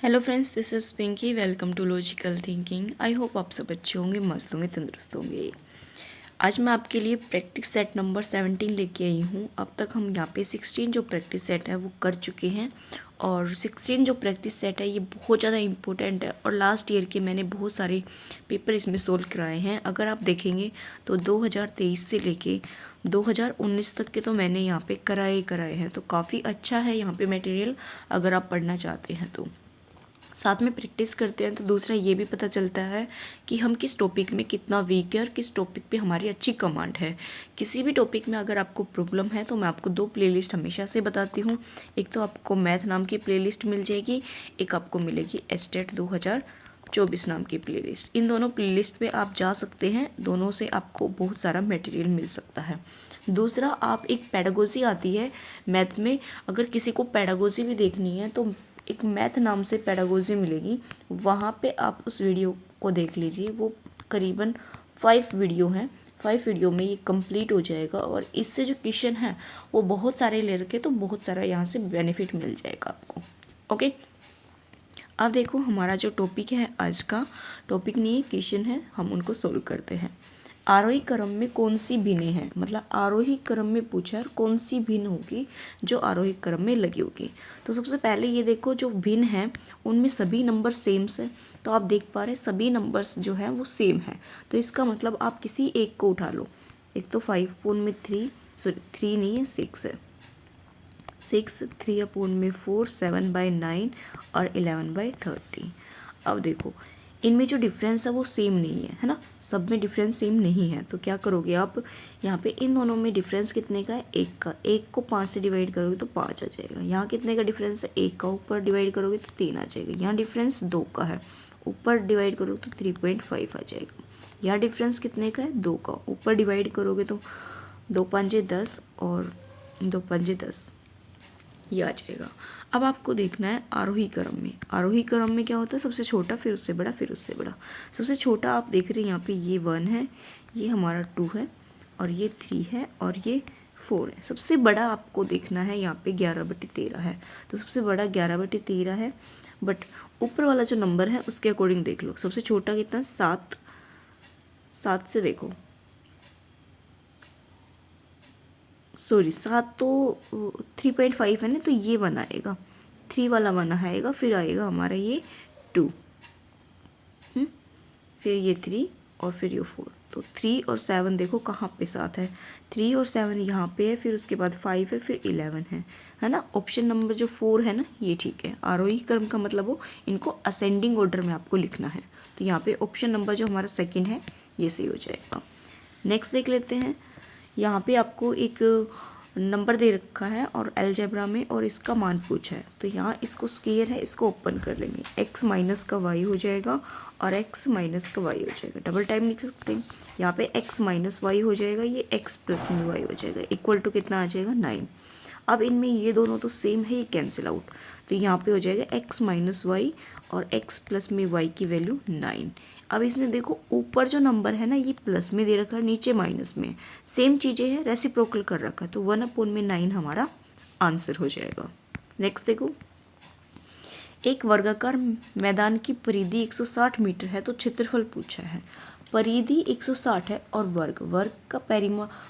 Hello friends, this is Pinky. Welcome to logical thinking. I hope आप सब अच्छे होंगे, मस्त होंगे, तंदुरुस्त होंगे। आज मैं आपके लिए प्रैक्टिस सेट नंबर 17 लेके आई हूँ। अब तक हम यहाँ पे 16 जो प्रैक्टिस सेट है वो कर चुके हैं, और 16 जो प्रैक्टिस सेट है ये बहुत ज़्यादा इम्पोर्टेंट है। और लास्ट ईयर के मैंने बहुत सारे पेपर इसमें सोल्व कराए हैं। अगर आप देखेंगे तो 2023 से लेके 2019 तक के तो मैंने यहाँ पे कराए हैं, तो काफ़ी अच्छा है यहाँ पे मटेरियल अगर आप पढ़ना चाहते हैं तो। साथ में प्रैक्टिस करते हैं तो दूसरा ये भी पता चलता है कि हम किस टॉपिक में कितना वीक है और किस टॉपिक पे हमारी अच्छी कमांड है। किसी भी टॉपिक में अगर आपको प्रॉब्लम है तो मैं आपको 2 प्लेलिस्ट हमेशा से बताती हूँ। एक तो आपको मैथ नाम की प्लेलिस्ट मिल जाएगी, एक आपको मिलेगी एस्टेट 2024 नाम की प्लेलिस्ट। इन दोनों प्लेलिस्ट पे आप जा सकते हैं, दोनों से आपको बहुत सारा मटेरियल मिल सकता है। दूसरा, आप एक पेडागोजी आती है मैथ में, अगर किसी को पेडागोजी भी देखनी है तो एक मैथ नाम से पेडागोजी मिलेगी, वहाँ पे आप उस वीडियो को देख लीजिए। वो करीबन 5 वीडियो हैं, 5 वीडियो में ये कंप्लीट हो जाएगा। और इससे जो क्वेश्चन है वो बहुत सारे ले रखे, तो बहुत सारा यहाँ से बेनिफिट मिल जाएगा आपको। ओके, अब देखो हमारा जो टॉपिक है, आज का टॉपिक नहीं है, क्वेश्चन है, हम उनको सोल्व करते हैं। आरोही क्रम में कौन सी भिन्नें हैं, मतलब आरोही क्रम में पूछा है कौन सी भिन्न होगी जो आरोही क्रम में लगी होगी। तो सबसे पहले ये देखो, जो भिन्न है उनमें सभी नंबर सेम है। तो आप देख पा रहे हैं सभी नंबर्स जो हैं वो सेम है। तो इसका मतलब आप किसी एक को उठा लो। एक तो 5/3, सॉरी 3 नहीं है, 6 है। 6, 3/4, 7/9 और 11/30। अब देखो इनमें जो डिफरेंस है वो सेम नहीं है ना, सब में डिफरेंस सेम नहीं है। तो क्या करोगे आप, यहाँ पे इन दोनों में डिफरेंस कितने का है, 1 का। 1 को 5 से डिवाइड करोगे तो 5 आ जाएगा। यहाँ कितने का डिफरेंस है, 1 का। ऊपर डिवाइड करोगे तो 3 आ जाएगा। यहाँ डिफरेंस 2 का है, ऊपर डिवाइड करोगे तो 3.5 आ जाएगा। यहाँ डिफरेंस कितने का है, 2 का। ऊपर डिवाइड करोगे तो 2 5 10 और 2 5 10, ये आ जाएगा। अब आपको देखना है आरोही क्रम में। आरोही क्रम में क्या होता है, सबसे छोटा फिर उससे बड़ा फिर उससे बड़ा। सबसे छोटा आप देख रहे हैं यहाँ पे, ये 1 है, ये हमारा 2 है, और ये 3 है, और ये 4 है। सबसे बड़ा आपको देखना है यहाँ पे 11/13 है। तो सबसे बड़ा 11/13 है, बट ऊपर वाला जो नंबर है उसके अकॉर्डिंग देख लो। सबसे छोटा कितना, 7। 7 से देखो, सॉरी 7 तो 3.5 है ना, तो ये 1 आएगा, 3 वाला 1 आएगा, फिर आएगा हमारा ये 2, फिर ये 3 और फिर ये 4। तो 3 और 7 देखो कहाँ पे साथ है, 3 और 7 यहाँ पे है, फिर उसके बाद 5 है, फिर 11 है ना। ऑप्शन नंबर जो 4 है ना, ये ठीक है। आरोही क्रम का मतलब हो इनको असेंडिंग ऑर्डर में आपको लिखना है। तो यहाँ पे ऑप्शन नंबर जो हमारा सेकंड है ये सही हो जाएगा। नेक्स्ट देख लेते हैं। यहाँ पे आपको एक नंबर दे रखा है और अलजेब्रा में, और इसका मान पूछा है। तो यहाँ इसको स्क्वायर है, इसको ओपन कर लेंगे। x माइनस का y हो जाएगा और x माइनस का y हो जाएगा। डबल टाइम लिख सकते हैं। यहाँ पे x माइनस वाई हो जाएगा, ये x प्लस में y हो जाएगा, इक्वल टू कितना आ जाएगा, 9। अब इनमें ये दोनों तो सेम है, ये कैंसिल आउट। तो यहाँ पे हो जाएगा x माइनस वाई और x प्लस में y की वैल्यू 9। अब इसने देखो ऊपर जो नंबर है ना ये प्लस में दे रखा है, नीचे माइनस में। सेम चीज़ें हैं, रेसिप्रोकल कर रखा है। तो 1/9 हमारा आंसर हो जाएगा। नेक्स्ट देखो, एक वर्गाकार मैदान की परिधि 160 मीटर है तो क्षेत्रफल पूछा है। परिधि 160 है और वर्ग का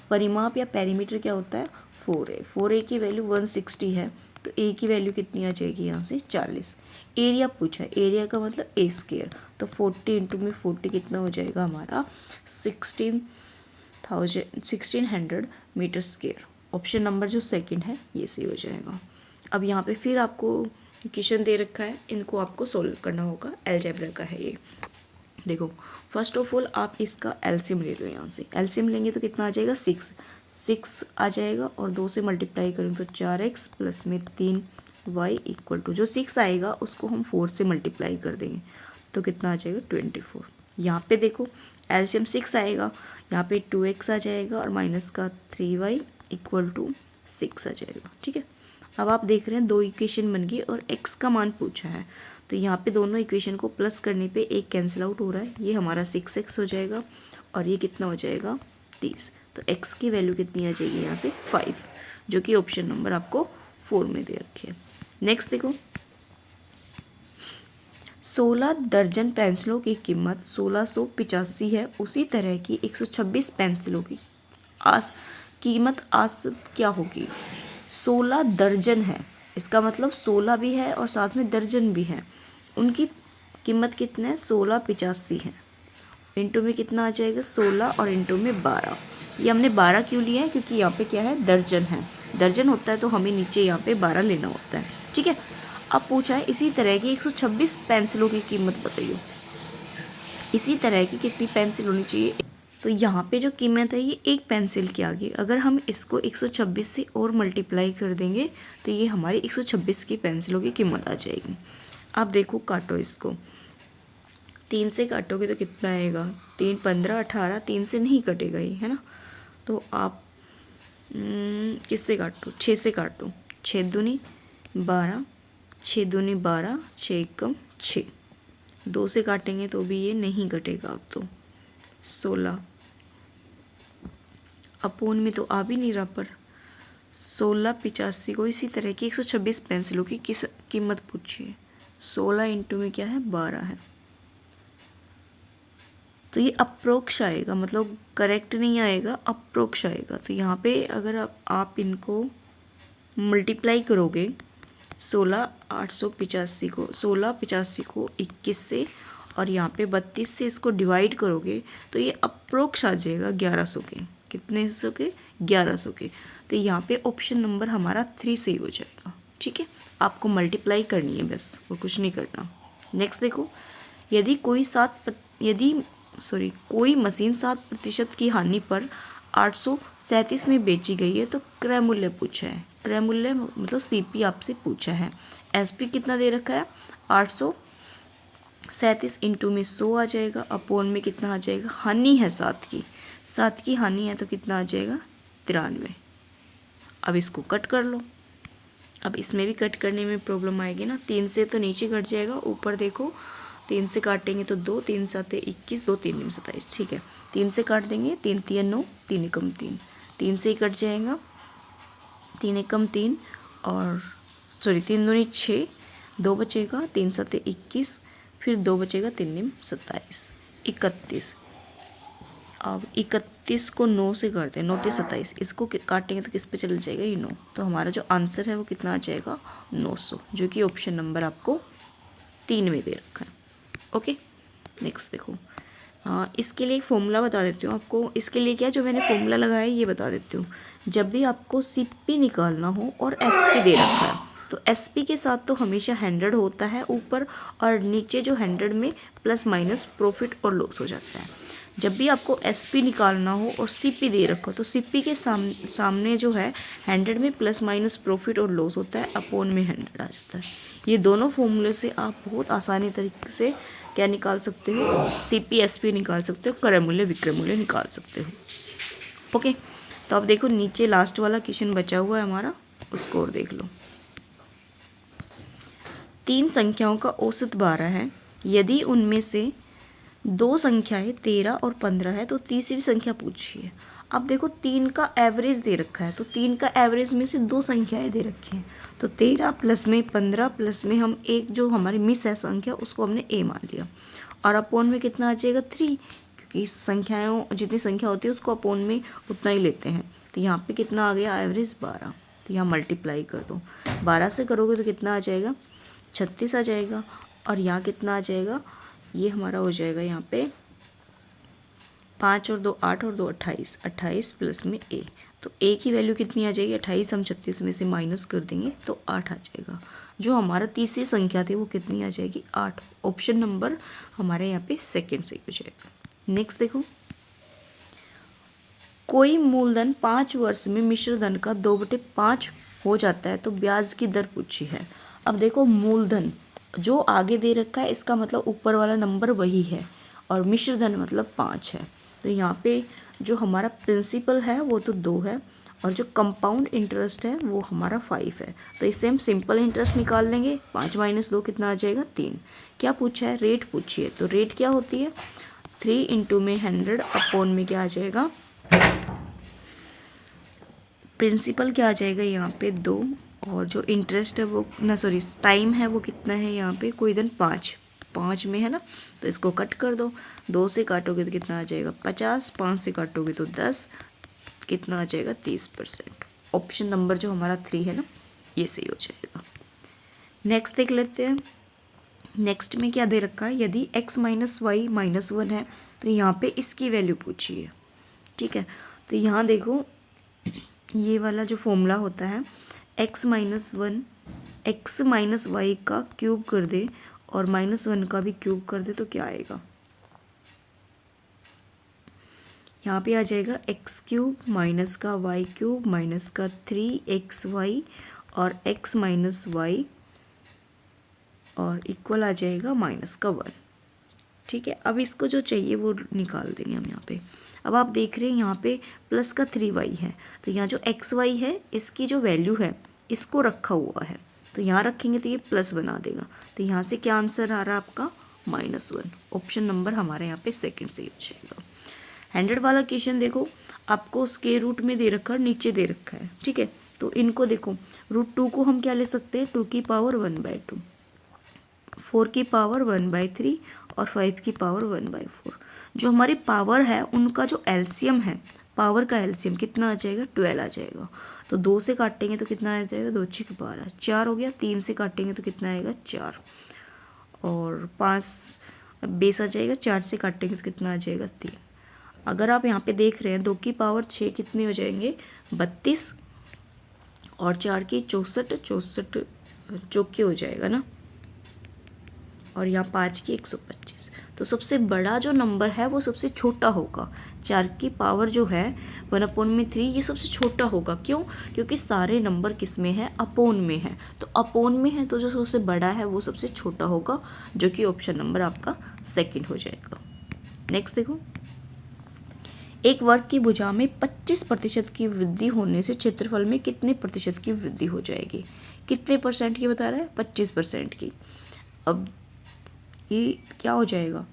परिमाप या पेरीमीटर क्या होता है, 4a। 4a की वैल्यू 160 है, तो a की वैल्यू कितनी आ जाएगी यहाँ से, 40। एरिया पूछा है, एरिया का मतलब a स्क्वायर। तो 40 इंटू में 40 कितना हो जाएगा हमारा, 1600 मीटर स्क्वायर। ऑप्शन नंबर जो सेकंड है ये सही हो जाएगा। अब यहाँ पे फिर आपको इक्वेशन दे रखा है, इनको आपको सोल्व करना होगा। अलजेब्रा का है ये। देखो फर्स्ट ऑफ ऑल आप इसका एलसीएम ले लो। यहाँ से एलसीएम लेंगे तो कितना आ जाएगा, 6 आ जाएगा, और 2 से मल्टीप्लाई करेंगे तो 4x प्लस में 3y इक्वल टू, जो 6 आएगा उसको हम 4 से मल्टीप्लाई कर देंगे तो कितना आ जाएगा, 24। यहाँ पे देखो एलसीएम 6 आएगा, यहाँ पे 2x आ जाएगा और माइनस का 3y इक्वल टू 6 आ जाएगा। ठीक है, अब आप देख रहे हैं 2 इक्वेशन बन गई और x का मान पूछा है। तो यहाँ पे दोनों इक्वेशन को प्लस करने पे एक कैंसिल आउट हो रहा है, ये हमारा 6x हो जाएगा और ये कितना हो जाएगा, 30। तो x की वैल्यू कितनी आ जाएगी यहाँ से, 5, जो कि ऑप्शन नंबर आपको 4 में दे रखे है। नेक्स्ट देखो, 16 दर्जन पेंसिलों की कीमत 1685 है। उसी तरह की 126 पेंसिलों की कीमत आज क्या होगी? 16 दर्जन है, इसका मतलब 16 भी है और साथ में दर्जन भी है। उनकी कीमत कितना है? 1685 है। इंटू में कितना आ जाएगा? 16 और इंटू में 12। ये हमने 12 क्यों लिया है? क्योंकि यहाँ पे क्या है? दर्जन है। दर्जन होता है तो हमें नीचे यहाँ पे 12 लेना होता है। ठीक है। अब पूछा है इसी तरह की 126 पेंसिलों की कीमत बताइए। इसी तरह की कितनी पेंसिल होनी चाहिए? तो यहाँ पे जो कीमत है ये एक पेंसिल के आगे, अगर हम इसको 126 से और मल्टीप्लाई कर देंगे तो ये हमारी 126 की पेंसिलों की कीमत आ जाएगी। आप देखो, काटो इसको। 3 से काटोगे तो कितना आएगा? 3 15 18, 3 से नहीं कटेगा ये, है ना। तो आप किससे काटो? 6 से काटो। 6 दूनी 12, 6 दूनी 12, 6 एकम 6। 2 से काटेंगे तो भी ये नहीं कटेगा। अब तो 16 अपोन में तो आ भी नहीं रहा, पर 1685 को इसी तरह की 126 पेंसिलों की किस कीमत पूछिए। 16 इंटू में क्या है? 12 है। तो ये अप्रोक्ष आएगा, मतलब करेक्ट नहीं आएगा, अप्रोक्ष आएगा। तो यहाँ पे अगर आप इनको मल्टीप्लाई करोगे 1685 को 21 से, और यहाँ पे 32 से इसको डिवाइड करोगे तो ये अप्रोक्ष आ जाएगा 1100 के। कितने सौ के? 1100 के। तो यहाँ पे ऑप्शन नंबर हमारा 3 सही हो जाएगा। ठीक है, आपको मल्टीप्लाई करनी है बस, और कुछ नहीं करना। नेक्स्ट देखो, यदि कोई मशीन 7% की हानि पर 837 में बेची गई है तो क्रय मूल्य पूछा है। क्रय मूल्य मतलब सीपी आपसे पूछा है। एसपी कितना दे रखा है? 837 इंटू में 100 आ जाएगा। अपोन में कितना आ जाएगा? हानि है 7 की हानि है तो कितना आ जाएगा? 93। अब इसको कट कर लो। अब इसमें भी कट करने में प्रॉब्लम आएगी ना। 3 से तो नीचे कट जाएगा, ऊपर देखो 3 से काटेंगे तो 2, 3 7 21, 2 3 9 27। ठीक है, 3 से काट देंगे, 3 3 9, 3 एकम 3, 3 से ही कट जाएगा, 3 एकम 3, और 3 दूनी 6, 2 बचेगा, 3 7 21, फिर 2 बचेगा, 3 9 27, 31। अब 31 को 9 से करते हैं, 9 3 27, इसको काटेंगे तो किस पे चल जाएगा? ये 9। तो हमारा जो आंसर है वो कितना आ जाएगा? 900, जो कि ऑप्शन नंबर आपको 3 में दे रखा है। ओके, नेक्स्ट देखो, इसके लिए एक फॉर्मूला बता देती हूँ आपको। इसके लिए क्या, जो मैंने फॉर्मूला लगाया है ये बता देती हूँ। जब भी आपको सीपी निकालना हो और एसपी दे रखा है तो एसपी के साथ तो हमेशा 100 होता है ऊपर, और नीचे जो 100 में प्लस माइनस प्रॉफिट और लॉस हो जाता है। जब भी आपको एसपी निकालना हो और सीपी दे रखो तो सीपी के सामने जो है 100 में प्लस माइनस प्रॉफिट और लॉस होता है, अपोन में 100 आ जाता है। ये दोनों फॉर्मूले से आप बहुत आसानी तरीके से क्या निकाल सकते हो? सीपी एसपी निकाल सकते हो, क्रय मूल्य विक्रय मूल्य निकाल सकते हो। ओके, तो अब देखो नीचे लास्ट वाला क्वेश्चन बचा हुआ है हमारा, उसको और देख लो। 3 संख्याओं का औसत 12 है। यदि उनमें से 2 संख्याएं 13 और 15 है तो तीसरी संख्या पूछिए। अब देखो 3 का एवरेज दे रखा है, तो 3 का एवरेज में से 2 संख्याएं दे रखी हैं, तो 13 प्लस में 15 प्लस में हम एक जो हमारी मिस है संख्या उसको हमने ए मान लिया, और अपोन में कितना आ जाएगा? 3, क्योंकि संख्याओं जितनी संख्या होती है उसको अपोन में उतना ही लेते हैं। तो यहाँ पे कितना आ गया? एवरेज 12। तो यहाँ मल्टीप्लाई कर दो, 12 से करोगे तो कितना आ जाएगा? 36 आ जाएगा। और यहाँ कितना आ जाएगा? ये हमारा हो जाएगा यहाँ पे 5 और 2 8 और 2 28, 28 प्लस में ए, तो ए की वैल्यू कितनी आ जाएगी? 28 हम 36 में से माइनस कर देंगे तो 8 आ जाएगा। जो हमारा तीसरी संख्या थी वो कितनी आ जाएगी? 8। ऑप्शन नंबर हमारे यहाँ पे सेकंड सही हो जाएगा। नेक्स्ट देखो, कोई मूलधन 5 वर्ष में मिश्र धन का 2/5 हो जाता है तो ब्याज की दर पूछी है। अब देखो, मूलधन जो आगे दे रखा है इसका मतलब ऊपर वाला नंबर वही है, और मिश्र धन मतलब 5 है। तो यहाँ पे जो हमारा प्रिंसिपल है वो तो 2 है, और जो कंपाउंड इंटरेस्ट है वो हमारा 5 है। तो इससे हम सिंपल इंटरेस्ट निकाल लेंगे। 5 - 2 कितना आ जाएगा? 3। क्या पूछा है? रेट पूछी है। तो रेट क्या होती है? 3 इंटू में 100 अपोन में क्या आ जाएगा? प्रिंसिपल क्या आ जाएगा यहाँ पे? 2, और जो इंटरेस्ट है वो टाइम है वो कितना है यहाँ पे? कोई दिन 5। 5 में है ना, तो इसको कट कर दो। 2 से काटोगे तो कितना आ जाएगा 50, 5 से काटोगे तो 10, कितना आ जाएगा 30%। ऑप्शन नंबर जो हमारा 3 है ना, ये सही हो जाएगा। नेक्स्ट देख लेते हैं। नेक्स्ट में क्या दे रखा है, यदि x माइनस वाई माइनस 1 है तो यहाँ पे इसकी वैल्यू पूछी है। ठीक है, तो यहाँ देखो ये वाला जो फॉर्मूला होता है x minus 1, x minus y का क्यूब कर दे और -1 का भी क्यूब कर दे तो क्या आएगा, यहाँ पे आ जाएगा एक्स क्यूब माइनस का वाई क्यूब माइनस का 3xy और x माइनस वाई और इक्वल आ जाएगा -1। ठीक है, अब इसको जो चाहिए वो निकाल देंगे हम यहाँ पे। अब आप देख रहे हैं यहाँ पे प्लस का 3y है, तो यहाँ जो xy है इसकी जो वैल्यू है इसको रखा हुआ है, तो यहाँ रखेंगे तो ये प्लस बना देगा। तो यहाँ से क्या आंसर आ रहा है आपका -1। ऑप्शन नंबर हमारे यहाँ पे सेकंड से ही हो जाएगा। 100 वाला क्वेश्चन देखो, आपको स्क्वायर रूट में दे रखा है, नीचे दे रखा है। ठीक है, तो इनको देखो, √2 को हम क्या ले सकते हैं 2 की पावर 1/2, 4 की पावर 1/3 और 5 की पावर 1/4। जो हमारी पावर है उनका जो एलसीएम है, पावर का एलसीएम कितना आ जाएगा 12 आ जाएगा। तो 2 से काटेंगे तो कितना आ जाएगा 2 6 12, 4 हो गया। 3 से काटेंगे तो कितना आएगा 4 और 5 बेस आ जाएगा। 4 से काटेंगे तो कितना आ जाएगा 3। अगर आप यहाँ पे देख रहे हैं 2 की पावर 6 कितने हो जाएंगे 32 और 4 की 64 चौके हो जाएगा ना, और यहाँ 5 की 125। तो सबसे बड़ा जो नंबर है वो सबसे छोटा होगा। 4 की पावर जो है 1/3 ये सबसे छोटा होगा। क्यों? क्योंकि सारे नंबर किस में है अपोन में है, तो अपोन में है तो जो सबसे बड़ा है वो सबसे छोटा होगा, जो कि ऑप्शन नंबर आपका सेकंड हो जाएगा। नेक्स्ट देखो, एक वर्ग की भुजा में 25% की वृद्धि होने से क्षेत्रफल में कितने प्रतिशत की वृद्धि हो जाएगी। कितने परसेंट की बता रहा है 25% की। अब ये क्या हो जाएगा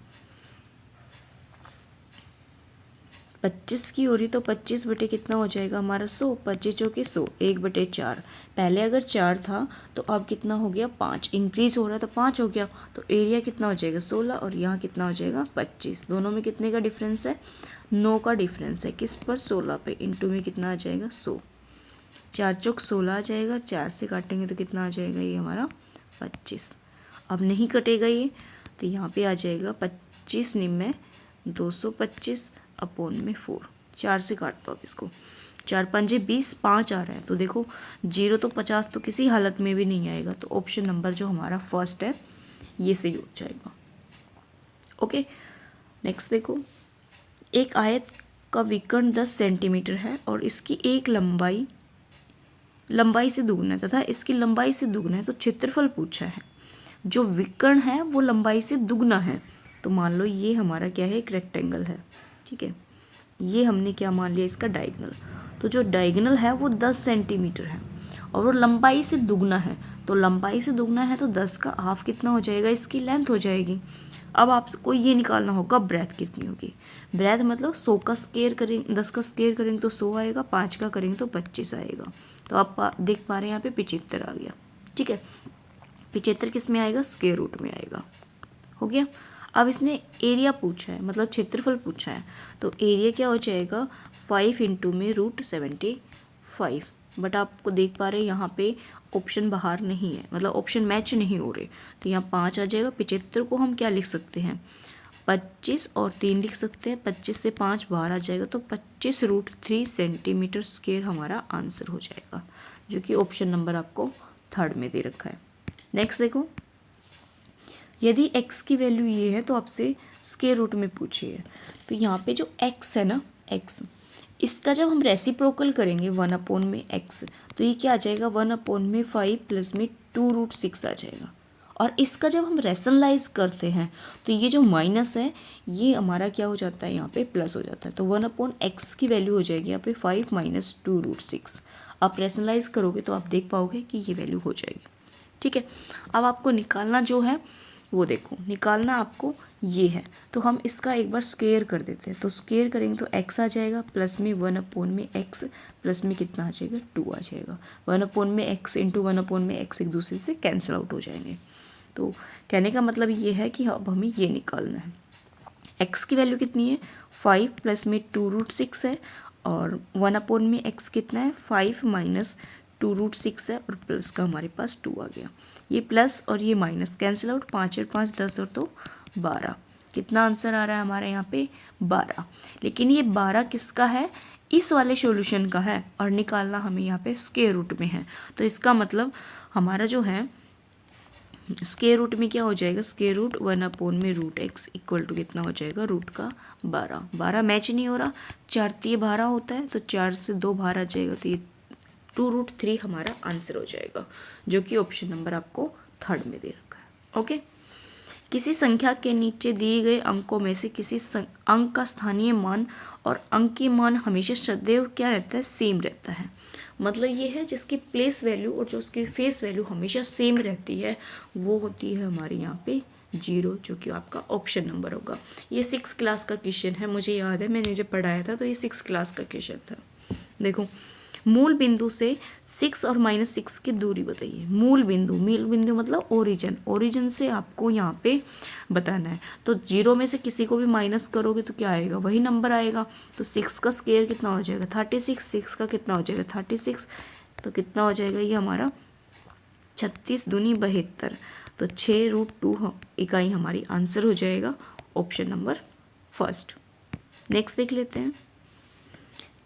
25 की हो रही तो 25 बटे कितना हो जाएगा हमारा 100, 25 चौके 100, 1/4। पहले अगर 4 था तो अब कितना हो गया 5, इंक्रीज हो रहा है तो 5 हो गया। तो एरिया कितना हो जाएगा 16 और यहाँ कितना हो जाएगा 25। दोनों में कितने का डिफरेंस है 9 का डिफरेंस है। किस पर 16 पे, इंटू में कितना आ जाएगा 100। 4 चौक 16 आ जाएगा, 4 से काटेंगे तो कितना आ जाएगा ये हमारा 25। अब नहीं कटेगा ये, तो यहाँ पे आ जाएगा 25 निम्न 225 अपोन में 4। 4 से काट दो अब इसको, 4 पंजे 20, 5 आ रहा है। तो देखो 0 तो 50 तो किसी हालत में भी नहीं आएगा। तो ऑप्शन नंबर जो हमारा फर्स्ट है ये सही हो जाएगा। ओके, नेक्स्ट देखो, एक आयत का विकर्ण 10 सेंटीमीटर है और इसकी एक लंबाई से दुगना है तथा इसकी लंबाई से दुगना है, तो क्षेत्रफल पूछा है। जो विकर्ण है वो लंबाई से दुगना है, तो मान लो ये हमारा क्या है एक रेक्टेंगल है। ठीक है, ये हमने क्या मान लिया इसका डायगोनल। तो जो डायगोनल है वो 10 सेंटीमीटर है और वो लंबाई से दुगना है। तो लंबाई से दुगना है तो 10 का हाफ कितना हो जाएगा, इसकी लेंथ हो जाएगी। अब आपको ये निकालना होगा ब्रेथ कितनी होगी। ब्रेथ मतलब 100 का स्क्वायर करेंगे, 10 का स्क्वायर करेंगे तो 100 आएगा, 5 का करेंगे तो 25 आएगा। तो आप देख पा रहे हैं यहाँ पे 75 आ गया। ठीक है, 75 किस में आएगा स्क्वायर रूट में आएगा। हो गया। अब इसने एरिया पूछा है, मतलब क्षेत्रफल पूछा है, तो एरिया क्या हो जाएगा 5 इंटू में √75। बट आपको देख पा रहे हैं यहाँ पे ऑप्शन बाहर नहीं है, मतलब ऑप्शन मैच नहीं हो रहे, तो यहाँ 5 आ जाएगा। 75 को हम क्या लिख सकते हैं 25 और 3 लिख सकते हैं। 25 से 5 बाहर आ जाएगा, तो 25√3 सेंटीमीटर स्क्वायर हमारा आंसर हो जाएगा, जो कि ऑप्शन नंबर आपको थर्ड में दे रखा है। नेक्स्ट देखो, यदि x की वैल्यू ये है तो आपसे स्क्वायर रूट में पूछिए। तो यहाँ पे जो x है ना, x इसका जब हम रेसिप्रोकल करेंगे 1/x, तो ये क्या आ जाएगा 1/5 प्लस में 2√6 आ जाएगा। और इसका जब हम रेशनलाइज करते हैं तो ये जो माइनस है ये हमारा क्या हो जाता है यहाँ पे प्लस हो जाता है। तो 1/x की वैल्यू हो जाएगी यहाँ पे 5 माइनस 2√6। आप रेशनलाइज करोगे तो आप देख पाओगे कि ये वैल्यू हो जाएगी। ठीक है, अब आपको निकालना जो है वो देखो, निकालना आपको ये है, तो हम इसका एक बार स्क्वायर कर देते हैं। तो स्क्वायर करेंगे तो x आ जाएगा प्लस में 1/x प्लस में कितना आ जाएगा 2 आ जाएगा। 1/x इंटू 1/x एक दूसरे से कैंसिल आउट हो जाएंगे। तो कहने का मतलब ये है कि अब हमें ये निकालना है। x की वैल्यू कितनी है 5 प्लस में 2√6 है और 1 में x कितना है 5 माइनस 2√6 है और प्लस का हमारे पास 2 आ गया। ये प्लस और ये माइनस कैंसिल आउट, 5 और 5 10 और 2 12। कितना आंसर आ रहा है हमारे यहाँ पे 12। लेकिन ये 12 किसका है, इस वाले सॉल्यूशन का है और निकालना हमें यहाँ पे स्क्वायर रूट में है। तो इसका मतलब हमारा जो है स्क्वायर रूट में क्या हो जाएगा, स्क्वायर रूट 1 में √x इक्वल टू कितना हो जाएगा रूट का 12। 12 मैच नहीं हो रहा, 4 3 12 होता है तो 4 से 2 बाहर आ जाएगा, तो ये 2√3 हमारा आंसर हो जाएगा, जो कि ऑप्शन नंबर आपको 3rd में दे रखा है। ओके, किसी संख्या के नीचे दिए गए अंकों में से किसी अंक का स्थानीय मान और अंकीय मान हमेशा सदैव क्या रहता है, सेम रहता है। मतलब ये है जिसकी प्लेस वैल्यू और जो उसकी फेस वैल्यू हमेशा सेम रहती है वो होती है हमारे यहाँ पे 0, जो कि आपका ऑप्शन नंबर होगा। ये 6 क्लास का क्वेश्चन है, मुझे याद है मैंने जब पढ़ाया था तो ये 6 क्लास का क्वेश्चन था। देखो, मूल बिंदु से 6 और -6 की दूरी बताइए। मूल बिंदु मतलब ओरिजिन से आपको यहाँ पे बताना है। तो 0 में से किसी को भी माइनस करोगे तो क्या आएगा, वही नंबर आएगा। तो 6 का स्क्वायर कितना हो जाएगा 36, 6 का कितना हो जाएगा 36, तो कितना हो जाएगा ये हमारा 36 दूनी 72, तो 6√2 इकाई हमारी आंसर हो जाएगा ऑप्शन नंबर 1। नेक्स्ट देख लेते हैं।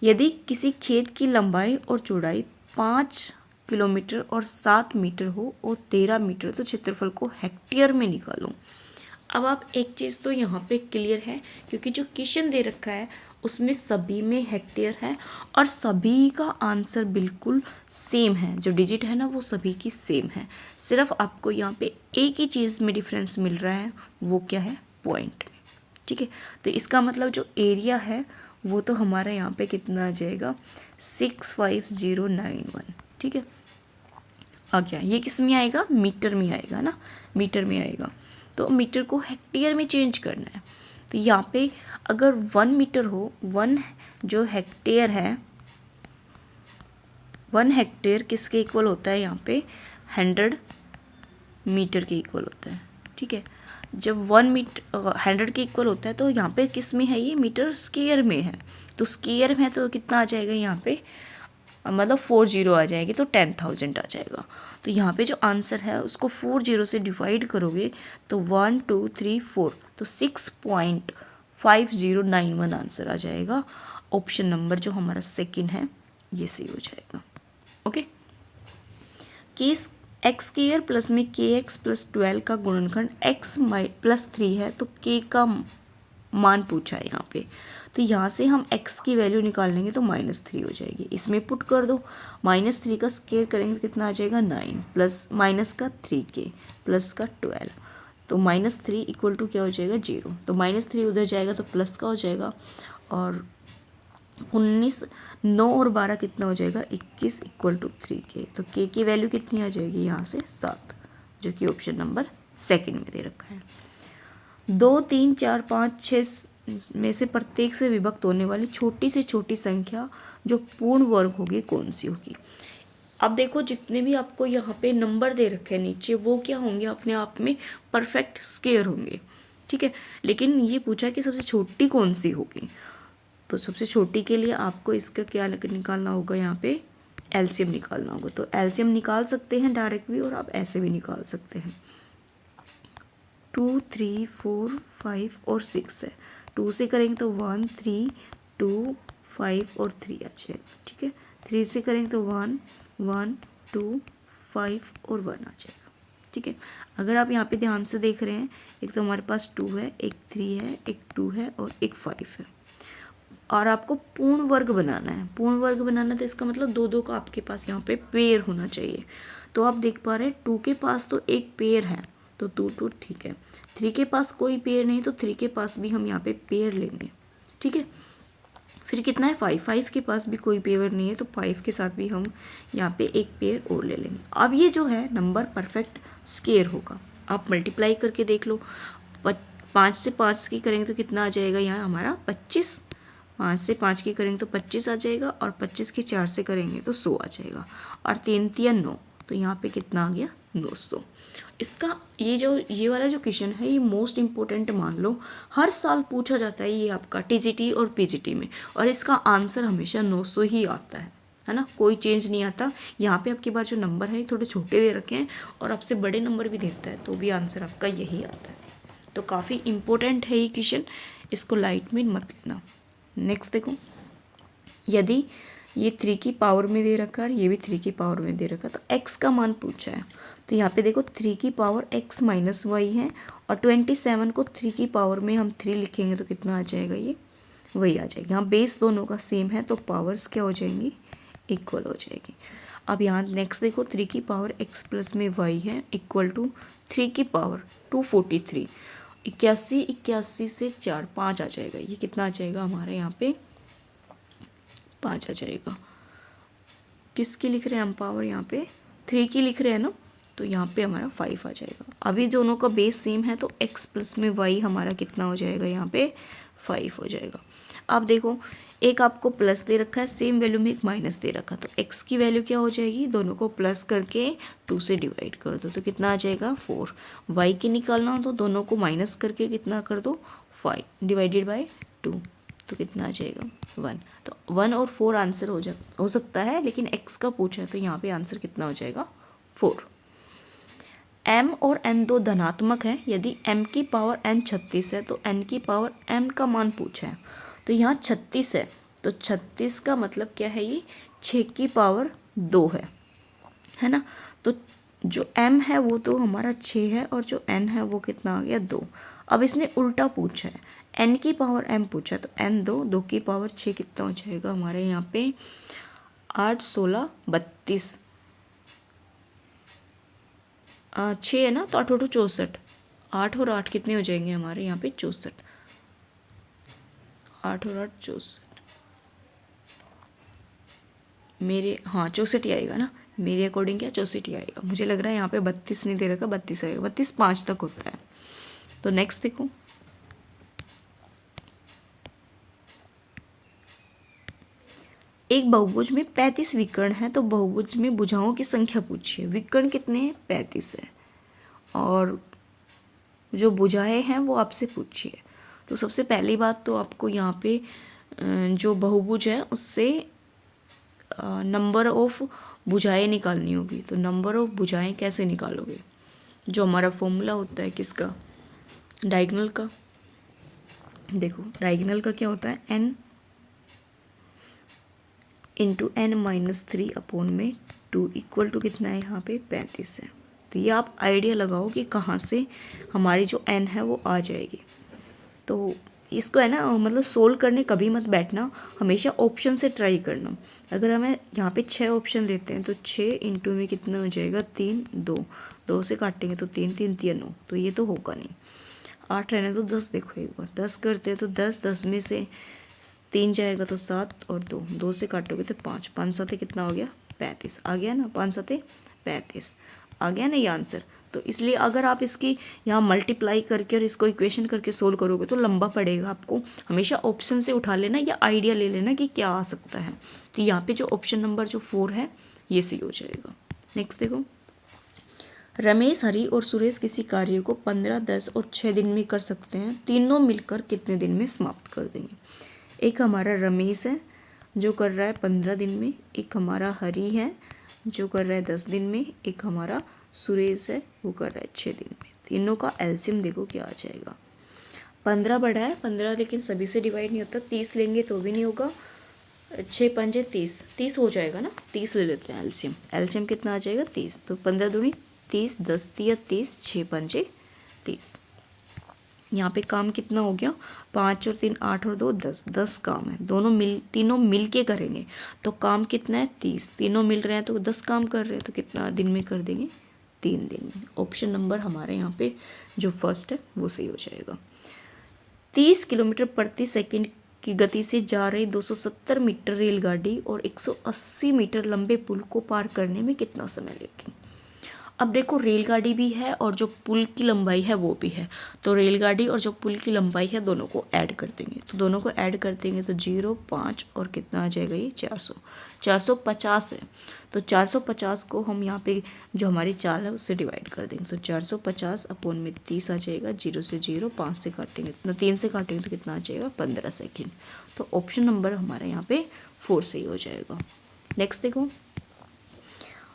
यदि किसी खेत की लंबाई और चौड़ाई 5 किलोमीटर और 7 मीटर हो और 13 मीटर, तो क्षेत्रफल को हेक्टेयर में निकालो। अब आप एक चीज़ तो यहाँ पे क्लियर है, क्योंकि जो क्वेश्चन दे रखा है उसमें सभी में हेक्टेयर है और सभी का आंसर बिल्कुल सेम है, जो डिजिट है ना वो सभी की सेम है। सिर्फ आपको यहाँ पे एक ही चीज़ में डिफरेंस मिल रहा है, वो क्या है, पॉइंट में। ठीक है, तो इसका मतलब जो एरिया है वो तो हमारा यहाँ पे कितना आ जाएगा 65091। ठीक है, आ गया। ये किस में आएगा, मीटर में आएगा ना, मीटर में आएगा। तो मीटर को हेक्टेयर में चेंज करना है। तो यहाँ पे अगर 1 मीटर हो, 1 जो हेक्टेयर है, 1 हेक्टेयर किसके इक्वल होता है, यहाँ पे 100 मीटर के इक्वल होता है। ठीक है, जब 1 मीटर 100 के इक्वल होता है तो यहाँ पे किस में है, ये मीटर स्क्वायर में है। तो स्क्वायर में है तो कितना आ जाएगा यहाँ पे, मतलब 40 आ जाएगी तो 10,000 आ जाएगा। तो यहाँ पे जो आंसर है उसको 40 से डिवाइड करोगे तो 1 2 3 4, तो 6.5091 आंसर आ जाएगा। ऑप्शन नंबर जो हमारा सेकंड है ये सही हो जाएगा। ओके, केस x² प्लस में kx प्लस 12 का गुणनखंड x प्लस 3 है, तो k का मान पूछा है यहाँ पे। तो यहाँ से हम x की वैल्यू निकाल लेंगे तो -3 हो जाएगी, इसमें पुट कर दो। -3 का स्क्वायर करेंगे तो कितना आ जाएगा 9 प्लस माइनस का 3k प्लस का 12, तो -3 इक्वल टू क्या हो जाएगा 0। तो -3 उधर जाएगा तो प्लस का हो जाएगा, और 19 9 और 12 कितना हो जाएगा 21 इक्वल टू 3k। तो k की वैल्यू कितनी आ जाएगी यहाँ से 7, जो कि ऑप्शन नंबर सेकंड में दे रखा है। 2 3 4 5 6 में से प्रत्येक से विभक्त होने वाली छोटी से छोटी संख्या जो पूर्ण वर्ग होगी कौन सी होगी। अब देखो, जितने भी आपको यहाँ पे नंबर दे रखे हैं नीचे, वो क्या होंगे, अपने आप में परफेक्ट स्क्वायर होंगे। ठीक है, लेकिन ये पूछा कि सबसे छोटी कौन सी होगी। तो सबसे छोटी के लिए आपको इसका क्या निकालना होगा, यहाँ पे एलसीएम निकालना होगा। तो एलसीएम निकाल सकते हैं डायरेक्ट भी, और आप ऐसे भी निकाल सकते हैं। 2 3 4 5 और 6 है, 2 से करेंगे तो 1 3 2 5 और 3 आ जाएगा। ठीक है, 3 से करेंगे तो 1 1 2 5 और 1 आ जाएगा। ठीक है, अगर आप यहाँ पे ध्यान से देख रहे हैं, एक तो हमारे पास 2 है, एक 3 है, एक 2 है और एक 5 है, और आपको पूर्ण वर्ग बनाना है। पूर्ण वर्ग बनाना तो इसका मतलब 2 का आपके पास यहाँ पे पेयर होना चाहिए। तो आप देख पा रहे हैं 2 के पास तो एक पेयर है, तो 2 2 ठीक है। 3 के पास कोई पेयर नहीं, तो 3 के पास भी हम यहाँ पे पेयर लेंगे। ठीक है, फिर कितना है 5, 5 के पास भी कोई पेयर नहीं है, तो 5 के साथ भी हम यहाँ पे एक पेयर और ले लेंगे। अब ये जो है नंबर परफेक्ट स्क्वायर होगा। आप मल्टीप्लाई करके देख लो, 5 से 5 की करेंगे तो कितना आ जाएगा यहाँ हमारा 25, 5 से 5 की करेंगे तो 25 आ जाएगा, और 25 की 4 से करेंगे तो 100 आ जाएगा, और 3 3 9, तो यहाँ पे कितना आ गया 900। इसका ये वाला जो क्वेश्चन है ये मोस्ट इम्पोर्टेंट मान लो, हर साल पूछा जाता है ये आपका टीजीटी और पीजीटी में, और इसका आंसर हमेशा 900 ही आता है ना, कोई चेंज नहीं आता। यहाँ पे आपके पास जो नंबर है थोड़े छोटे दे रखे हैं और आपसे बड़े नंबर भी देता है तो भी आंसर आपका यही आता है। तो काफ़ी इम्पोर्टेंट है ये क्वेश्चन, इसको लाइट में मत लेना। नेक्स्ट देखो, यदि ये 3 की पावर में दे रखा है और ये भी 3 की पावर में दे रखा है, तो x का मान पूछा है। तो यहाँ पे देखो 3 की पावर x माइनस वाई है, और 27 को 3 की पावर में हम 3 लिखेंगे तो कितना आ जाएगा, ये वही आ जाएगा। यहाँ बेस दोनों का सेम है तो पावर्स क्या हो जाएंगी, इक्वल हो जाएगी। अब यहाँ नेक्स्ट देखो 3 की पावर x प्लस में y है इक्वल टू 3 की पावर 243, 81 से 4 5 आ जाएगा, ये कितना आ जाएगा हमारे यहाँ पे 5 आ जाएगा। किसकी लिख रहे हैं हम पावर, यहाँ पे 3 की लिख रहे हैं ना, तो यहाँ पे हमारा 5 आ जाएगा। अभी दोनों का बेस सेम है तो x प्लस में y हमारा कितना हो जाएगा, यहाँ पे 5 हो जाएगा। अब देखो एक आपको प्लस दे रखा है, सेम वैल्यू में एक माइनस दे रखा, तो x की वैल्यू क्या हो जाएगी, दोनों को प्लस करके 2 से डिवाइड कर दो तो कितना आ जाएगा 4। y की निकालना हो तो दोनों को माइनस करके कितना कर दो 5 डिवाइडेड बाय 2, तो कितना आ जाएगा 1। तो 1 और 4 आंसर हो सकता है, लेकिन x का पूछा है तो यहाँ पे आंसर कितना हो जाएगा 4। m और n दो धनात्मक है, यदि m की पावर n 36 है तो n की पावर m का मान पूछा है। तो यहाँ 36 है तो 36 का मतलब क्या है, ये 6 की पावर 2 है ना। तो जो m है वो तो हमारा 6 है और जो n है वो कितना आ गया 2। अब इसने उल्टा पूछा है, n की पावर m पूछा है तो n 2 की पावर 6 कितना हो जाएगा हमारे यहाँ पे 8 16 32, 6 है ना तो 8 8 64, 8 और 8 कितने हो जाएंगे हमारे यहाँ पे 64, 8 और 8 64, मेरे हाँ 64 ही आएगा ना, मेरे अकॉर्डिंग क्या 64 ही आएगा। मुझे लग रहा है यहाँ पे 32 नहीं दे रखा, 32 आएगा, 32 5 तक होता है। तो नेक्स्ट देखो, एक बहुभुज में 35 विकर्ण है तो बहुभुज में भुजाओं की संख्या पूछिए। विकर्ण कितने हैं 35 है, और जो भुजाएं हैं वो आपसे पूछिए। तो सबसे पहली बात तो आपको यहाँ पे जो बहुभुज है उससे नंबर ऑफ भुजाएं निकालनी होगी। तो नंबर ऑफ भुजाएं कैसे निकालोगे, जो हमारा फॉर्मूला होता है किसका, डायगोनल का। देखो डायगोनल का क्या होता है, n into n minus 3 upon में 2 इक्वल टू कितना है यहाँ पे 35 है। तो ये आप आइडिया लगाओ कि कहाँ से हमारी जो n है वो आ जाएगी। तो इसको है ना मतलब सोल्व करने कभी मत बैठना, हमेशा ऑप्शन से ट्राई करना। अगर हमें यहाँ पे 6 ऑप्शन लेते हैं तो 6 इंटू में कितना हो जाएगा 3 2 से काटेंगे तो 3 3 3 9, तो ये तो होगा नहीं। 8 रहने तो 10, देखो एक बार 10 करते हैं तो 10 में से 3 जाएगा तो 7 और 2 से काटोगे तो 5 5 7 कितना हो गया 35 आ गया ना, 5 7 35 आ गया ना ये आंसर। तो इसलिए अगर आप इसकी यहाँ मल्टीप्लाई करके और इसको इक्वेशन करके सोल्व करोगे तो लंबा पड़ेगा, आपको हमेशा ऑप्शन से उठा लेना या आइडिया ले लेना कि क्या आ सकता है। तो यहाँ पे जो ऑप्शन नंबर जो 4 है ये सही हो जाएगा। नेक्स्ट देखो, रमेश, हरी और सुरेश किसी कार्य को 15 10 और 6 दिन में कर सकते हैं, तीनों मिलकर कितने दिन में समाप्त कर देंगे। एक हमारा रमेश है जो कर रहा है 15 दिन में, एक हमारा हरी है जो कर रहा है 10 दिन में, एक हमारा सुरेश है वो कर रहा है 6 दिन में। तीनों का एलसीएम देखो क्या आ जाएगा। 15 बड़ा है, 15 लेकिन सभी से डिवाइड नहीं होता, 30 लेंगे तो भी नहीं होगा, 6 पंजे 30, 30 हो जाएगा ना, 30 ले लेते हैं एलसीएम। एलसीएम कितना आ जाएगा 30, तो 15 दूनी 30, 10 तिया 30, 6 पंजे 30। यहाँ पे काम कितना हो गया 5 और 3 8 और 2 10, 10 काम है, तीनों मिल के करेंगे तो काम कितना है 30, तीनों मिल रहे हैं तो 10 काम कर रहे हैं तो कितना दिन में कर देंगे 3 दिन में। ऑप्शन नंबर हमारे यहाँ पे जो फर्स्ट है वो सही हो जाएगा। 30 किलोमीटर प्रति सेकंड की गति से जा रही 270 मीटर रेलगाड़ी और 180 मीटर लंबे पुल को पार करने में कितना समय लेगी। अब देखो रेलगाड़ी भी है और जो पुल की लंबाई है वो भी है, तो रेलगाड़ी और जो पुल की लंबाई है दोनों को ऐड कर देंगे, तो दोनों को ऐड कर देंगे तो 0, 5 और कितना आ जाएगा ये 450 है। तो 450 को हम यहाँ पे जो हमारी चाल है उससे डिवाइड कर देंगे, तो 450 अपॉन में 30 आ जाएगा। 0 से 0, 5 से काटेंगे तो 3 से काटेंगे तो कितना आ जाएगा 15 सेकेंड। तो ऑप्शन नंबर हमारा यहाँ पे 4 सही हो जाएगा। नेक्स्ट देखो,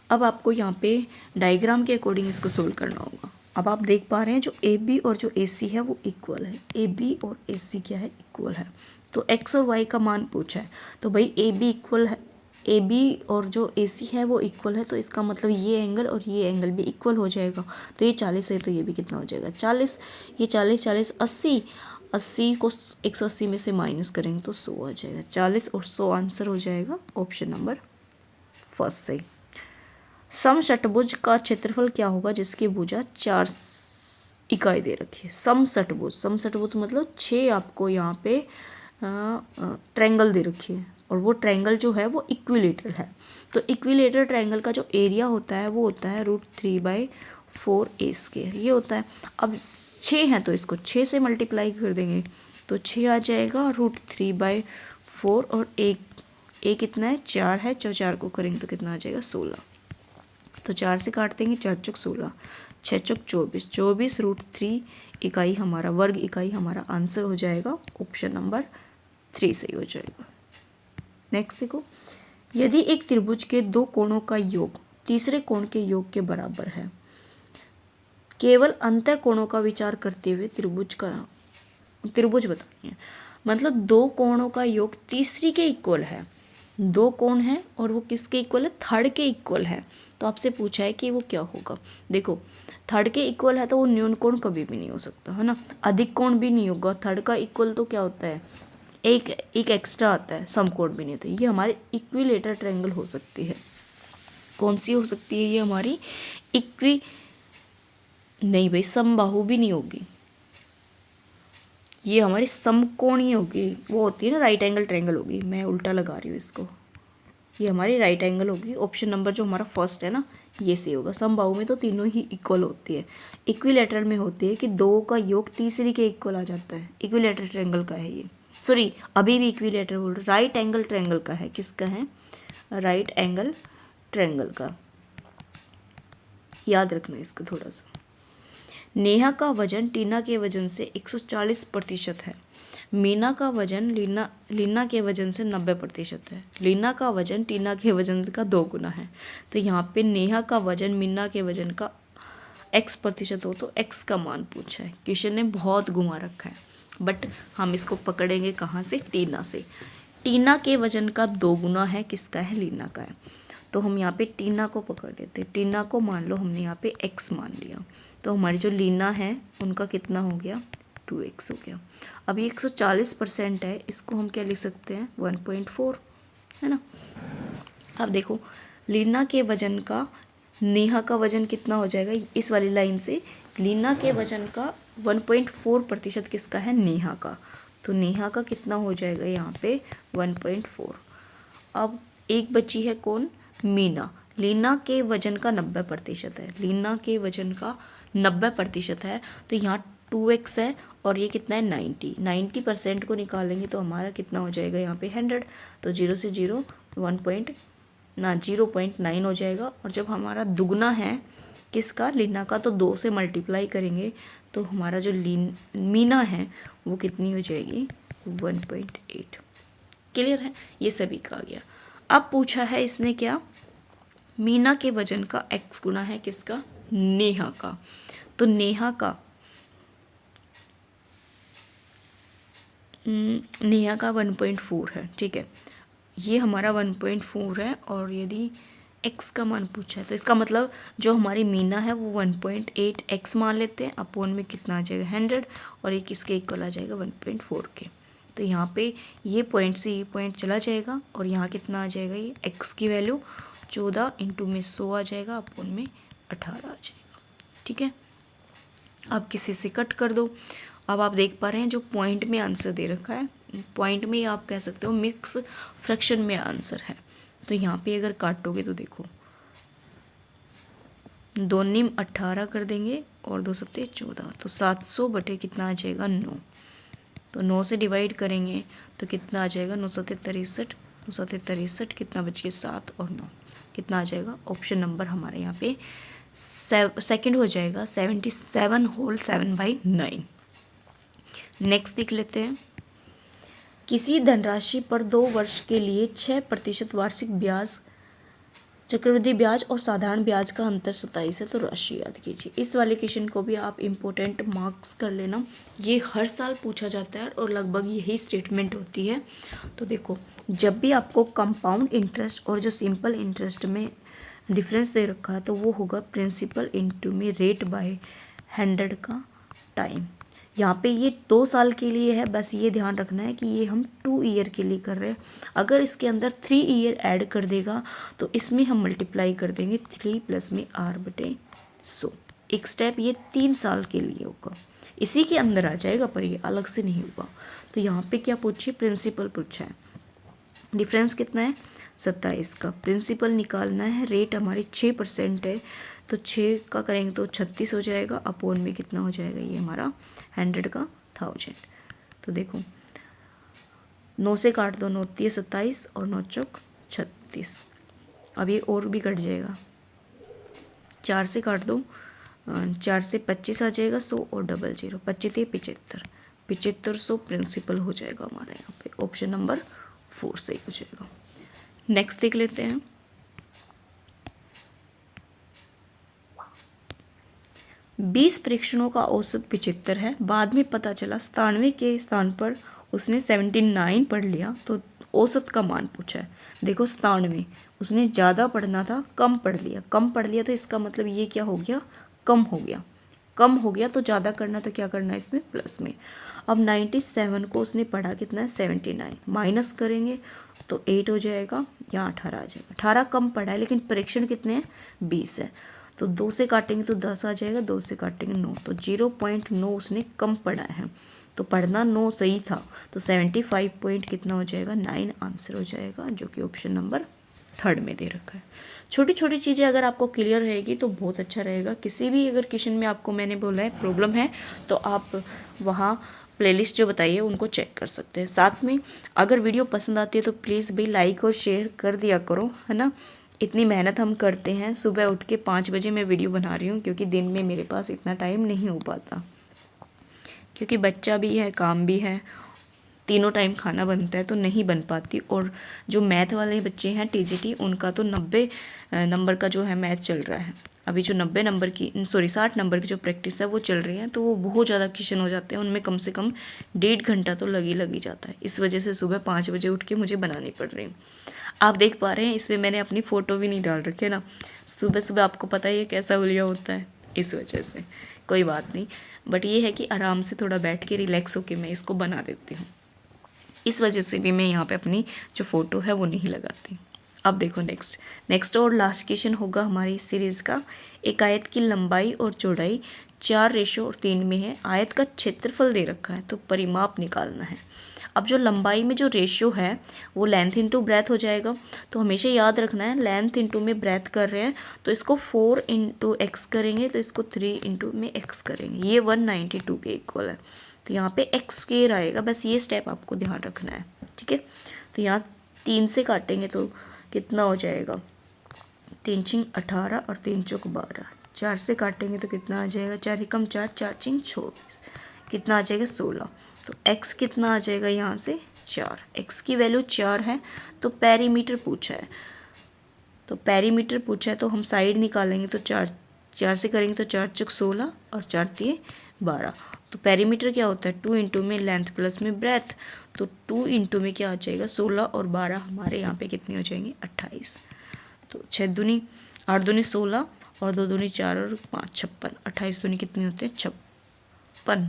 अब आपको यहाँ पे डायग्राम के अकॉर्डिंग इसको सोल्व करना होगा। अब आप देख पा रहे हैं जो ए बी और जो ए सी है वो इक्वल है, ए बी और ए सी क्या है, इक्वल है। तो एक्स और वाई का मान पूछा है, तो भाई ए बी इक्वल है, ए बी और जो ए सी है वो इक्वल है, तो इसका मतलब ये एंगल और ये एंगल भी इक्वल हो जाएगा। तो ये 40 है तो ये भी कितना हो जाएगा 40, ये 40 40 80, 80 को 180 में से माइनस करेंगे तो 100 आ जाएगा। 40 और 100 आंसर हो जाएगा ऑप्शन नंबर फर्स्ट सही। समषटभुज का क्षेत्रफल क्या होगा जिसकी भुजा 4 इकाई दे रखी है। समषटभुज, समषटभुज मतलब 6 आपको यहाँ पे ट्रायंगल दे रखी है और वो ट्रायंगल जो है वो इक्विलेटरल है। तो इक्विलेटरल ट्रायंगल का जो एरिया होता है वो होता है √3/4 a², ये होता है। अब 6 हैं तो इसको 6 से मल्टीप्लाई कर देंगे तो 6 आ जाएगा √3/4 और एक कितना है 4 है, 4 को करेंगे तो कितना आ जाएगा 16। तो 4 से काट देंगे, 4 चौक 16, 6 चौक 24, 24 √3 इकाई हमारा वर्ग इकाई हमारा आंसर हो जाएगा। ऑप्शन नंबर 3 सही हो जाएगा। नेक्स्ट देखो, यदि एक त्रिभुज के 2 कोणों का योग तीसरे कोण के योग के बराबर है, केवल अंतः कोणों का विचार करते हुए त्रिभुज बतानी है। मतलब 2 कोणों का योग तीसरी के इक्वल है, 2 कोण हैं और वो किसके इक्वल है, थर्ड के इक्वल है। तो आपसे पूछा है कि वो क्या होगा। देखो थर्ड के इक्वल है तो वो न्यून कोण कभी भी नहीं हो सकता है ना, अधिक कोण भी नहीं होगा। थर्ड का इक्वल तो क्या होता है, एक एक्स्ट्रा आता है, समकोण भी नहीं होता। ये हमारे इक्विलेटर ट्रायंगल हो सकती है। कौन सी हो सकती है ये हमारी नहीं भाई समबाहु भी नहीं होगी, ये हमारी समकोणीय होगी। वो होती है ना राइट एंगल ट्रायंगल होगी, मैं उल्टा लगा रही हूँ इसको, ये हमारी राइट एंगल होगी। ऑप्शन नंबर जो हमारा फर्स्ट है ना ये सही होगा। समबाहु में तो तीनों ही इक्वल होती है, इक्विलेटरल में होती है कि 2 का योग तीसरी के इक्वल आ जाता है। इक्विलेटरल ट्रायंगल का है ये, सॉरी अभी भी इक्विलेटरल बोल रहे, राइट एंगल ट्रायंगल का है। किसका है, राइट एंगल ट्रायंगल का, याद रखना इसको थोड़ा सा। नेहा का वजन टीना के वजन से 140% है। मीना का वजन लीना के वजन से 90% है। लीना का वजन टीना के वजन का 2 गुना है। तो यहाँ पे नेहा का वजन मीना के वजन का x% हो तो x का मान पूछा है। क्वेश्चन ने बहुत घुमा रखा है, बट हम इसको पकड़ेंगे कहाँ से, टीना से। टीना के वजन का 2 गुना है, किसका है, लीना का है। तो हम यहाँ पे टीना को पकड़ लेते हैं। टीना को मान लो हमने यहाँ पे x मान लिया, तो हमारी जो लीना है उनका कितना हो गया 2x हो गया। अब ये 140% है, इसको हम क्या लिख सकते हैं 1.4, है ना। अब देखो लीना के वजन का नेहा का वजन कितना हो जाएगा, इस वाली लाइन से लीना के वजन का 1.4% किसका है, नेहा का। तो नेहा का कितना हो जाएगा यहाँ पे 1.4। अब एक बची है कौन, मीना। लीना के वजन का 90% है, लीना के वजन का 90% है। तो यहाँ 2x है और ये कितना है 90% को निकालेंगे तो हमारा कितना हो जाएगा यहाँ पे 100। तो 0 से 0 0.9 हो जाएगा। और जब हमारा दुगना है किसका, लीना का, तो 2 से मल्टीप्लाई करेंगे तो हमारा जो मीना है वो कितनी हो जाएगी 1.8। क्लियर है, ये सभी का आ गया। अब पूछा है इसने क्या, मीना के वजन का x गुना है किसका, नेहा का। तो नेहा का 1.4 है, ठीक है, ये हमारा 1.4 है। और यदि x का मान पूछा है तो इसका मतलब जो हमारी मीना है वो 1.8 x मान लेते हैं, अपोन में कितना आ जाएगा 100, और ये किसके इक्वल आ जाएगा 1.4 के। तो यहाँ पे ये पॉइंट से ये पॉइंट चला जाएगा और यहाँ कितना आ जाएगा, ये x की वैल्यू 14 इंटू में 100 आ जाएगा, अपोन में 18 आ जाएगा। ठीक है, अब किसी से कट कर दो। अब आप देख पा रहे हैं जो पॉइंट में आंसर दे रखा है, पॉइंट में आप कह सकते हो मिक्स फ्रैक्शन में आंसर है। तो यहाँ पे अगर काटोगे तो देखो 2 निम 18 कर देंगे और 2 सत्ते 14, तो 700 बटे कितना आ जाएगा 9। तो 9 से डिवाइड करेंगे तो कितना आ जाएगा 9 सत्ते 63, 9 सत्ते 63, कितना बच गया 7 और 9, कितना आ जाएगा ऑप्शन नंबर हमारे यहाँ पे सेकंड हो जाएगा 77 होल 7/9। नेक्स्ट देख लेते हैं। किसी धनराशि पर 2 वर्ष के लिए 6% वार्षिक ब्याज, चक्रवृद्धि ब्याज और साधारण ब्याज का अंतर 27 है, तो राशि याद कीजिए। इस वाले क्वेश्चन को भी आप इम्पोर्टेंट मार्क्स कर लेना, ये हर साल पूछा जाता है और लगभग यही स्टेटमेंट होती है। तो देखो, जब भी आपको कंपाउंड इंटरेस्ट और जो सिंपल इंटरेस्ट में डिफरेंस दे रखा है तो वो होगा प्रिंसिपल इंटू में रेट बाय 100 का टाइम। यहाँ पे ये 2 साल के लिए है, बस ये ध्यान रखना है कि ये हम 2 ईयर के लिए कर रहे हैं। अगर इसके अंदर 3 ईयर ऐड कर देगा तो इसमें हम मल्टीप्लाई कर देंगे 3 प्लस में r/100। एक स्टेप ये 3 साल के लिए होगा, इसी के अंदर आ जाएगा पर ये अलग से नहीं होगा। तो यहाँ पे क्या पूछिए, प्रिंसिपल पूछा है। डिफरेंस कितना है 27 का, प्रिंसिपल निकालना है, रेट हमारी 6% है तो 6 का करेंगे तो 36 हो जाएगा, अपोन में कितना हो जाएगा ये हमारा 100 का 1000। तो देखो 9 से काट दो, 9 3 27 और 9 चौक 36। अब ये और भी कट जाएगा, 4 से काट दो, 4 से 25 आ जाएगा, 100 और 00, 25 75, 7500 प्रिंसिपल हो जाएगा हमारे यहाँ पे। ऑप्शन नंबर 4 सही हो जाएगा। नेक्स्ट देख लेते हैं। बीस परीक्षणों का औसत 75 है, बाद में पता चला 97 के स्थान पर उसने 79 पढ़ लिया, तो औसत का मान पूछा है। देखो 97 उसने ज़्यादा पढ़ना था, कम पढ़ लिया, कम पढ़ लिया तो इसका मतलब ये क्या हो गया, कम हो गया। कम हो गया तो ज़्यादा करना, तो क्या करना है इसमें प्लस में। अब 97 को उसने पढ़ा कितना है 79, माइनस करेंगे तो 8 हो जाएगा, यहाँ 18 आ जाएगा। 18 कम पढ़ा है लेकिन परीक्षण कितने हैं 20 है, तो 2 से काटेंगे तो 10 आ जाएगा, 2 से काटेंगे 9, तो 0.9 उसने कम पढ़ा है। तो पढ़ना 9 सही था, तो 75 पॉइंट कितना हो जाएगा 9 आंसर हो जाएगा, जो कि ऑप्शन नंबर 3 में दे रखा है। छोटी छोटी चीज़ें अगर आपको क्लियर रहेगी तो बहुत अच्छा रहेगा। किसी भी अगर क्वेश्चन में आपको मैंने बोला है प्रॉब्लम है तो आप वहाँ प्लेलिस्ट जो बताइए उनको चेक कर सकते हैं। साथ में अगर वीडियो पसंद आती है तो प्लीज़ भाई लाइक और शेयर कर दिया करो, है ना। इतनी मेहनत हम करते हैं, सुबह उठ के 5 बजे मैं वीडियो बना रही हूँ क्योंकि दिन में मेरे पास इतना टाइम नहीं हो पाता, क्योंकि बच्चा भी है, काम भी है, तीनों टाइम खाना बनता है तो नहीं बन पाती। और जो मैथ वाले बच्चे हैं टीजीटी, उनका तो 90 नंबर का जो है मैथ चल रहा है अभी, जो 90 नंबर की 60 नंबर की जो प्रैक्टिस है वो चल रही है, तो वो बहुत ज़्यादा क्वेश्चन हो जाते हैं, उनमें कम से कम 1.5 घंटा तो लग ही जाता है। इस वजह से सुबह 5 बजे उठ के मुझे बनानी पड़ रही है। आप देख पा रहे हैं इसमें मैंने अपनी फ़ोटो भी नहीं डाल रखी है ना, सुबह सुबह आपको पता ही है कैसा हुलिया होता है, इस वजह से कोई बात नहीं। बट ये है कि आराम से थोड़ा बैठ के रिलैक्स होके मैं इसको बना देती हूँ, इस वजह से भी मैं यहाँ पे अपनी जो फ़ोटो है वो नहीं लगाती। अब देखो नेक्स्ट और लास्ट क्वेश्चन होगा हमारी सीरीज़ का। एक आयत की लंबाई और चौड़ाई 4:3 में है, आयत का क्षेत्रफल दे रखा है, तो परिमाप निकालना है। अब जो लंबाई में जो रेशियो है वो लेंथ इंटू ब्रेथ हो जाएगा, तो हमेशा याद रखना है लेंथ इंटू में ब्रेथ कर रहे हैं तो इसको 4 × x करेंगे, तो इसको 3 × x करेंगे, ये 192 के इक्वल है। तो यहाँ पे x स्क्वायर आएगा, बस ये स्टेप आपको ध्यान रखना है, ठीक है। तो यहाँ 3 से काटेंगे तो कितना हो जाएगा, 3 × 18 और 3 × 12, 4 से काटेंगे तो कितना आ जाएगा, 4 × 4, 4 × 24, कितना आ जाएगा 16। तो x कितना आ जाएगा यहाँ से 4, x की वैल्यू 4 है। तो पेरीमीटर पूछा है, तो पेरीमीटर पूछा है तो हम साइड निकालेंगे तो 4 से करेंगे तो 4 × 16 और 4 × 12। तो पेरीमीटर क्या होता है 2 × में लेंथ प्लस में ब्रेथ, तो 2 × में क्या आ जाएगा 16 और 12 हमारे यहाँ पे कितने हो जाएंगे 28। तो 6 दूनी 8 दूनी 16 और 2 दूनी 4 और 5 56, 28 दूनी कितने होते हैं 56।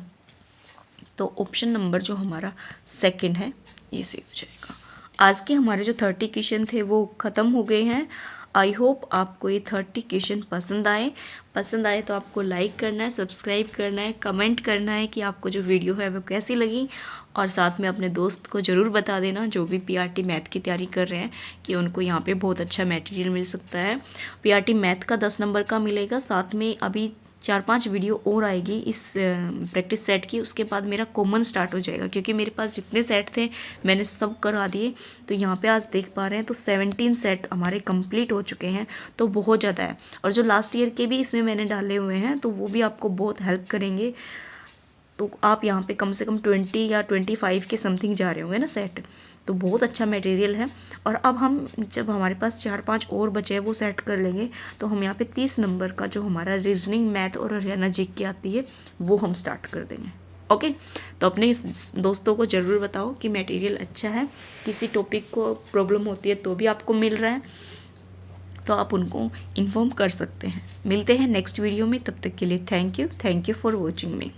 तो ऑप्शन नंबर जो हमारा सेकंड है ये सही हो जाएगा। आज के हमारे जो 30 क्वेश्चन थे वो ख़त्म हो गए हैं। आई होप आपको ये 30 क्वेश्चन पसंद आए तो आपको लाइक करना है, सब्सक्राइब करना है, कमेंट करना है कि आपको जो वीडियो है वो कैसी लगी, और साथ में अपने दोस्त को ज़रूर बता देना जो भी पीआरटी मैथ की तैयारी कर रहे हैं कि उनको यहाँ पे बहुत अच्छा मटेरियल मिल सकता है। पीआरटी मैथ का 10 नंबर का मिलेगा, साथ में अभी 4-5 वीडियो और आएगी इस प्रैक्टिस सेट की। उसके बाद मेरा कॉमन स्टार्ट हो जाएगा, क्योंकि मेरे पास जितने सेट थे मैंने सब करा दिए। तो यहाँ पे आज देख पा रहे हैं तो 17 सेट हमारे कंप्लीट हो चुके हैं, तो बहुत ज़्यादा है। और जो लास्ट ईयर के भी इसमें मैंने डाले हुए हैं तो वो भी आपको बहुत हेल्प करेंगे। तो आप यहाँ पे कम से कम 20 या 25 के समथिंग जा रहे होंगे ना सेट, तो बहुत अच्छा मटेरियल है। और अब हम जब हमारे पास 4-5 और बचे हैं वो सेट कर लेंगे, तो हम यहाँ पे 30 नंबर का जो हमारा रीजनिंग, मैथ और हरियाणा जीके आती है वो हम स्टार्ट कर देंगे। ओके, तो अपने दोस्तों को ज़रूर बताओ कि मटेरियल अच्छा है, किसी टॉपिक को प्रॉब्लम होती है तो भी आपको मिल रहा है, तो आप उनको इन्फॉर्म कर सकते हैं। मिलते हैं नेक्स्ट वीडियो में, तब तक के लिए thank you for watching me.